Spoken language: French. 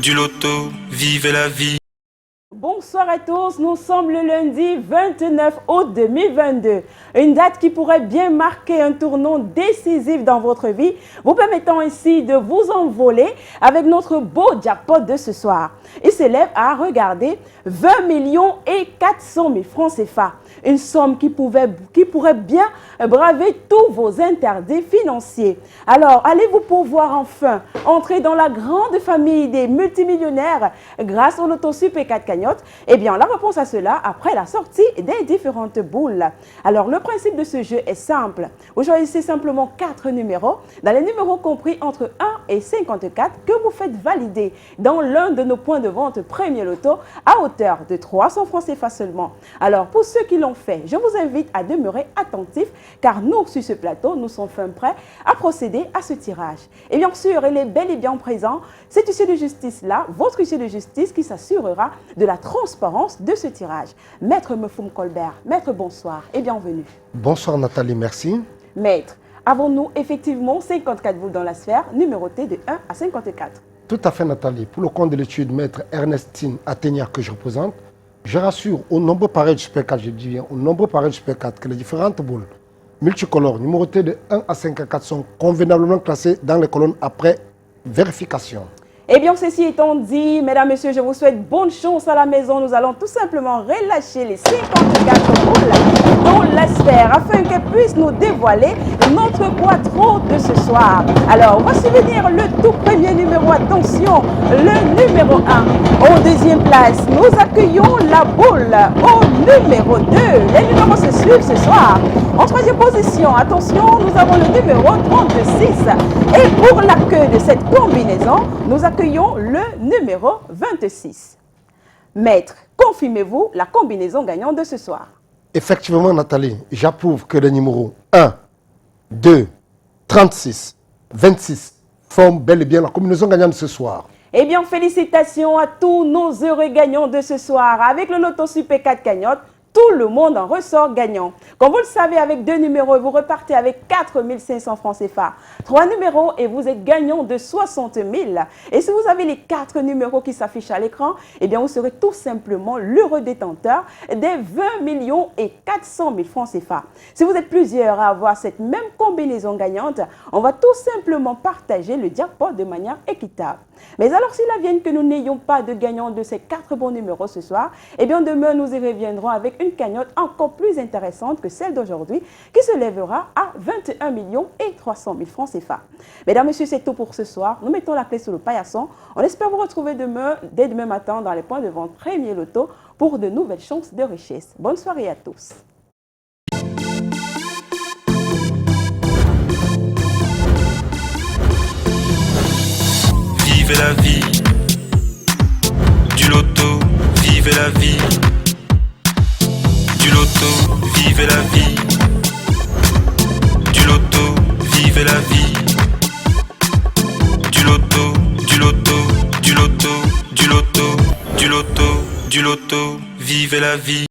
du loto, vivez la vie. Bonsoir à tous, nous sommes le lundi 29 août 2022. Une date qui pourrait bien marquer un tournant décisif dans votre vie, vous permettant ainsi de vous envoler avec notre beau jackpot de ce soir. Il s'élève à, regarder, 20 millions et 400 000 francs CFA. Une somme qui pourrait bien braver tous vos interdits financiers. Alors, allez-vous pouvoir enfin entrer dans la grande famille des multimillionnaires grâce au Loto Super 4 cagnotte? Eh bien, la réponse à cela après la sortie des différentes boules. Alors, le principe de ce jeu est simple. Vous choisissez simplement 4 numéros, dans les numéros compris entre 1 et 54 que vous faites valider dans l'un de nos points de vente Premier Loto à hauteur de 300 francs CFA seulement. Alors, pour ceux qui l'ont fait, je vous invite à demeurer attentifs car nous, sur ce plateau, nous sommes fin prêts à procéder à ce tirage. Et bien sûr, il est bel et bien présent, cet huissier de justice-là, votre huissier de justice qui s'assurera de la transparence de ce tirage. Maître Mefoum Colbert, maître, bonsoir et bienvenue. Bonsoir Nathalie, merci. Maître, avons-nous effectivement 54 boules dans la sphère, numérotées de 1 à 54? Tout à fait Nathalie. Pour le compte de l'étude maître Ernestine Athénia que je représente, je rassure aux nombreux pareils du Super 4, je dis bien aux nombreux pareils du Super 4 que les différentes boules multicolores numérotées de 1 à 54 sont convenablement classées dans les colonnes après vérification. Eh bien, ceci étant dit, mesdames, messieurs, je vous souhaite bonne chance à la maison. Nous allons tout simplement relâcher les 54 boules dans la sphère afin qu'elles puissent nous dévoiler notre quattro de ce soir. Alors, voici venir le tout premier numéro. Attention, le numéro 1. En deuxième place, nous accueillons la boule au numéro 2. Les numéros se suivent ce soir. En troisième position, attention, nous avons le numéro 36. Et pour la queue de cette combinaison, nous accueillons le numéro 26. Maître, confirmez-vous la combinaison gagnante de ce soir? Effectivement Nathalie, j'approuve que les numéros 1, 2, 36, 26 forment bel et bien la combinaison gagnante de ce soir. Eh bien, félicitations à tous nos heureux gagnants de ce soir. Avec le Loto Super 4 cagnotte, tout le monde en ressort gagnant. Comme vous le savez, avec 2 numéros, vous repartez avec 4 500 francs CFA. 3 numéros et vous êtes gagnant de 60 000. Et si vous avez les 4 numéros qui s'affichent à l'écran, eh bien, vous serez tout simplement l'heureux détenteur des 20 millions et 400 000 francs CFA. Si vous êtes plusieurs à avoir cette même combinaison gagnante, on va tout simplement partager le jackpot de manière équitable. Mais alors, s'il advienne que nous n'ayons pas de gagnant de ces 4 bons numéros ce soir, eh bien, demain, nous y reviendrons avec une cagnotte encore plus intéressante que celle d'aujourd'hui, qui se lèvera à 21 millions et 300 000 francs CFA. Mesdames, Messieurs, c'est tout pour ce soir. Nous mettons la clé sous le paillasson. On espère vous retrouver dès demain matin dans les points de vente Premier Loto pour de nouvelles chances de richesse. Bonne soirée à tous. Vivez la vie, du loto, vivez la vie, du loto, vivez la vie, du loto, vivez la vie, du loto, du loto, du loto, du loto, du loto, du loto, vivez la vie.